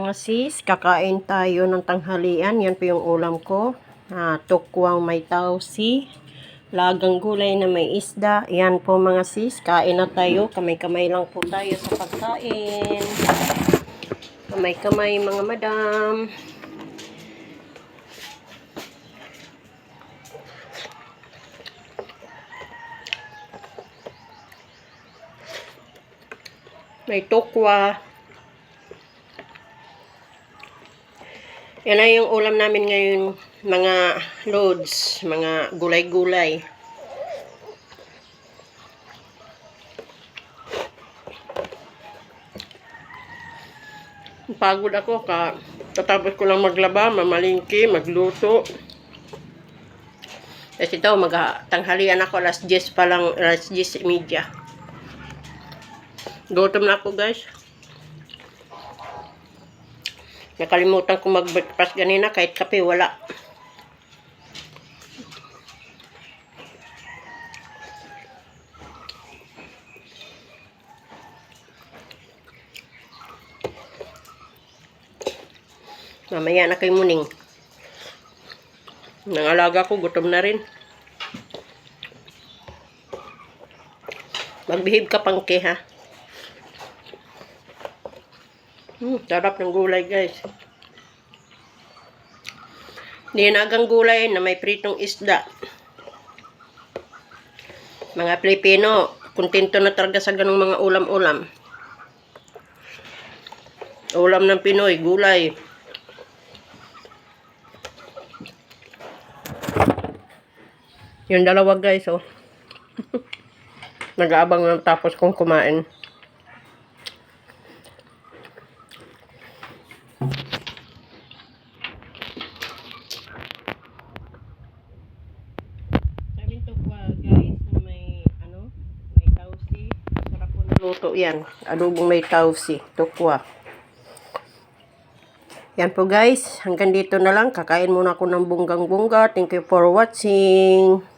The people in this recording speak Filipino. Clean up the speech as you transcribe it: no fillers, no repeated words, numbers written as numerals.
mga sis, kakain tayo ng tanghalian. Yan po yung ulam ko. Tukwang may tausi, lagang gulay na may isda. Yan po mga sis, kain na tayo. Kamay-kamay lang po tayo sa pagkain. Kamay-kamay mga madam. May tukwa. Yan na yung ulam namin ngayon, mga loads, mga gulay-gulay. Pagod ako, katapos ko lang maglaba, mamalingki, magluto. Kasi ito, magtanghalian ako, alas 10 pa lang, alas 10:30. Gutom na ako guys. Nakalimutan ko mag-breakfast ganina kahit kape wala. Mamaya na kay muning. Nangalaga ko, gutom na rin. Magbihib ka pangke ha. Sarap ng gulay guys. Dinagang gulay na may pritong isda. Mga Pilipino, kontento na talaga sa ganung mga ulam-ulam. Ulam ng Pinoy, gulay. Yung dalawa guys, oh. Nag-aabang na tapos kong kumain. Sabi to guys, may tausi. Sarap po na luto yan. Adobong may tausi, tukwa. Yan po guys, hanggang dito na lang. Kakain muna ako ng bunggang-bungga. Thank you for watching.